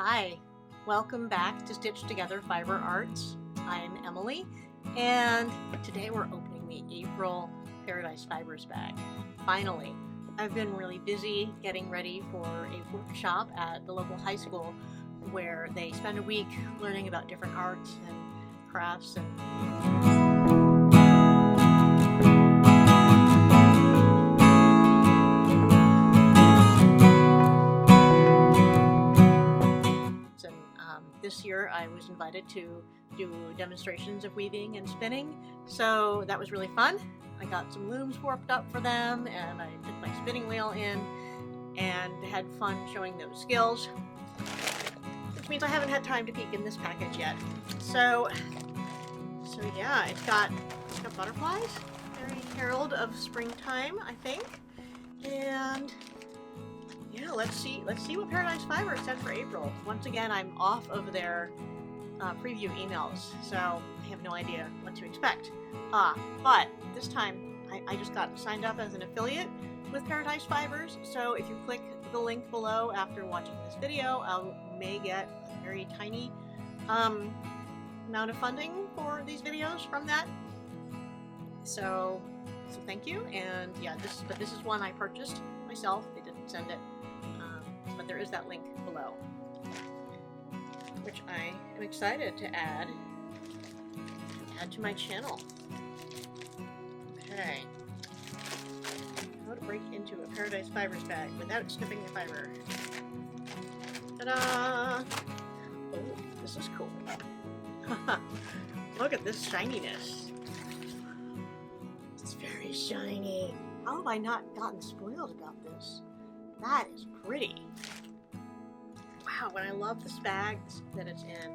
Hi, welcome back to Stitch Together Fiber Arts. I'm Emily, and today we're opening the April Paradise Fibers bag. Finally, I've been really busy getting ready for a workshop at the local high school where they spend a week learning about different arts and crafts and this year I was invited to do demonstrations of weaving and spinning, so that was really fun. I got some looms warped up for them, and I took my spinning wheel in and had fun showing those skills, which means I haven't had time to peek in this package yet. So yeah, it's got butterflies, very herald of springtime, I think. And yeah, let's see what Paradise Fibers said for April. Once again, I'm off of their preview emails, so I have no idea what to expect. But this time, I just got signed up as an affiliate with Paradise Fibers, so if you click the link below after watching this video, I may get a very tiny amount of funding for these videos from that. So thank you, and yeah, this is one I purchased myself. They didn't send it. But there is that link below, which I am excited to add to my channel. Okay, how to break into a Paradise Fibers bag without snipping the fiber. Ta-da! Oh, this is cool. Look at this shininess. It's very shiny. How have I not gotten spoiled about this? That is pretty. Wow, and I love this bag that it's in.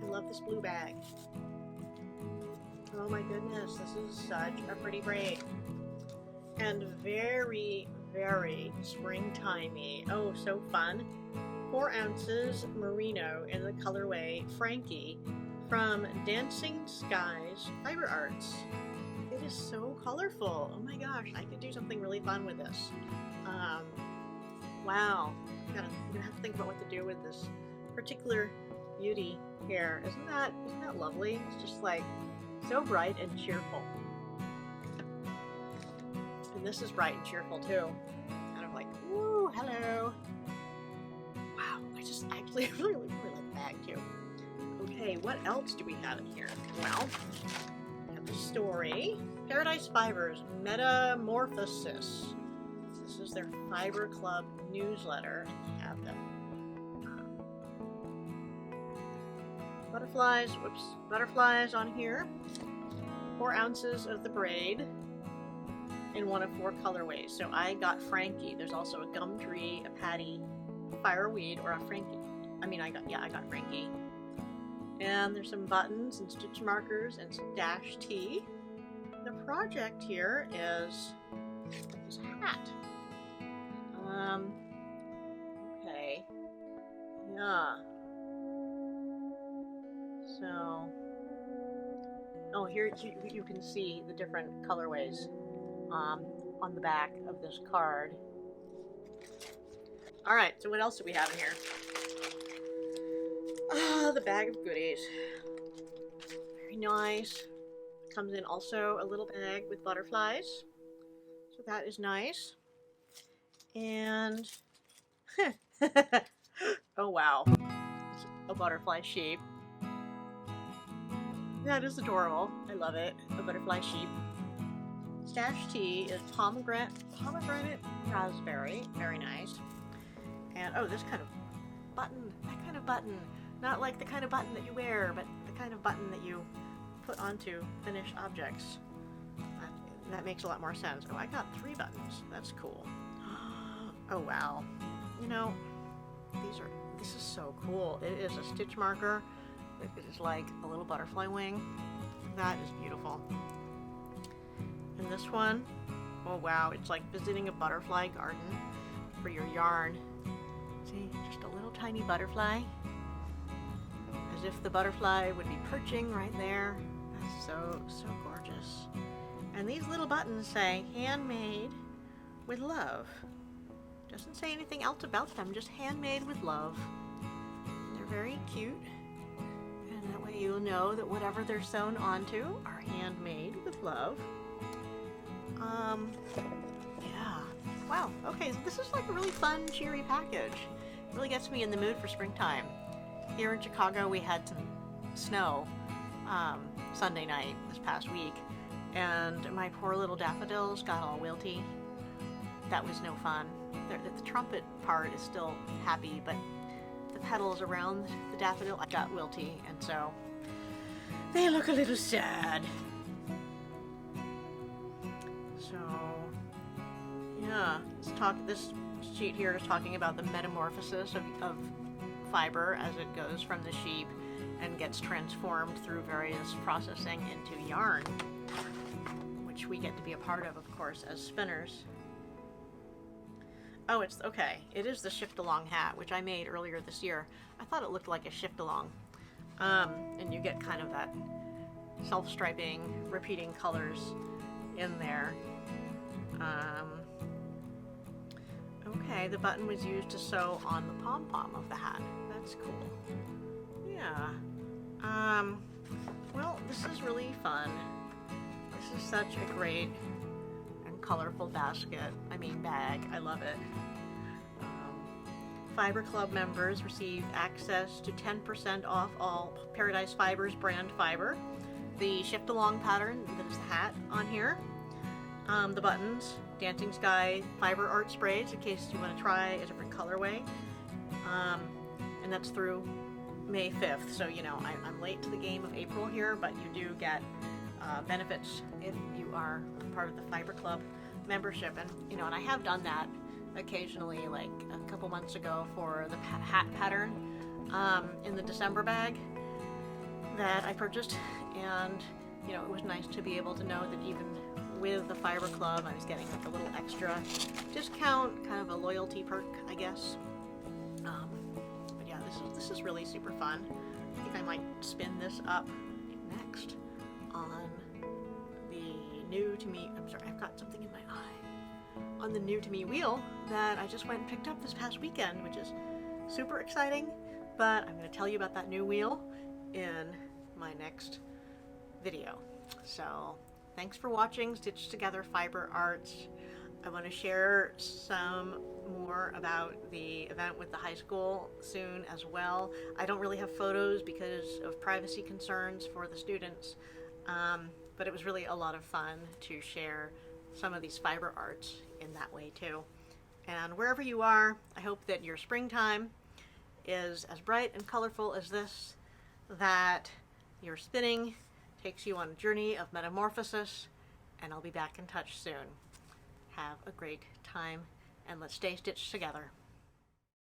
I love this blue bag. Oh my goodness, this is such a pretty braid. And very, very springtimey. Oh, so fun. 4 ounces merino in the colorway Frankie from Dancing Skies Fiber Arts. It is so colorful. Oh my gosh, I could do something really fun with this. Wow, I'm gonna have to think about what to do with this particular beauty here. Isn't that lovely? It's just like so bright and cheerful. And this is bright and cheerful too. Kind of like, ooh, hello. Wow, I actually really like the bag too. Okay, what else do we have in here? Well, we have the story. Paradise Fibers Metamorphosis. This is their Fiber Club newsletter. They have the butterflies on here. 4 ounces of the braid in one of 4 colorways. So I got Frankie. There's also a gum tree, a patty, fireweed, or a Frankie. I got Frankie. And there's some buttons and stitch markers and some dash T. The project here is this hat. Okay. Yeah. So, oh, here you can see the different colorways on the back of this card. All right, so what else do we have in here? The bag of goodies. Very nice. Comes in also a little bag with butterflies. So that is nice. And oh wow, it's a butterfly sheep. That is adorable. I love it. A butterfly sheep. Stash tea is pomegranate raspberry. Very nice. And oh, this kind of button. That kind of button. Not like the kind of button that you wear, but the kind of button that you put onto finished objects. That makes a lot more sense. Oh, I got 3 buttons. That's cool. Oh wow. You know, this is so cool. It is a stitch marker. It is like a little butterfly wing. That is beautiful. And this one, oh wow, it's like visiting a butterfly garden for your yarn. See, just a little tiny butterfly. As if the butterfly would be perching right there. That's so gorgeous. And these little buttons say, handmade with love. Doesn't say anything else about them, just handmade with love. They're very cute, and that way you'll know that whatever they're sewn onto are handmade with love. Yeah. Wow. Okay, so this is like a really fun, cheery package. It really gets me in the mood for springtime. Here in Chicago, we had some snow Sunday night this past week, and my poor little daffodils got all wilty. That was no fun. The trumpet part is still happy, but the petals around the daffodil got wilty, and so they look a little sad. So, yeah, this sheet here is talking about the metamorphosis of fiber as it goes from the sheep and gets transformed through various processing into yarn, which we get to be a part of course, as spinners. Oh, it's okay. It is the shift-along hat, which I made earlier this year. I thought it looked like a shift-along. And you get kind of that self-striping, repeating colors in there. Okay, the button was used to sew on the pom-pom of the hat. That's cool. Yeah. Well, this is really fun. This is such a great and colorful bag. I love it. Fiber Club members receive access to 10% off all Paradise Fibers brand fiber. The shift along pattern, that is the hat on here. The buttons, Dancing Sky fiber art sprays in case you want to try a different colorway. And that's through May 5th. So, you know, I'm late to the game of April here, but you do get benefits if you are part of the Fiber Club membership. And, you know, and I have done that occasionally, like a couple months ago for the hat pattern in the December bag that I purchased. And, you know, it was nice to be able to know that even with the Fiber Club, I was getting like a little extra discount, kind of a loyalty perk, I guess. But yeah, this is really super fun. I think I might spin this up next on the new to me. I'm sorry, I've got something in my eye. On the new to me wheel that I just went and picked up this past weekend, which is super exciting. But I'm going to tell you about that new wheel in my next video. So thanks for watching Stitched Together Fiber Arts. I want to share some more about the event with the high school soon as well. I don't really have photos because of privacy concerns for the students, but it was really a lot of fun to share some of these fiber arts in that way too. And wherever you are, I hope that your springtime is as bright and colorful as this, that your spinning takes you on a journey of metamorphosis, and I'll be back in touch soon. Have a great time, and let's stay stitched together.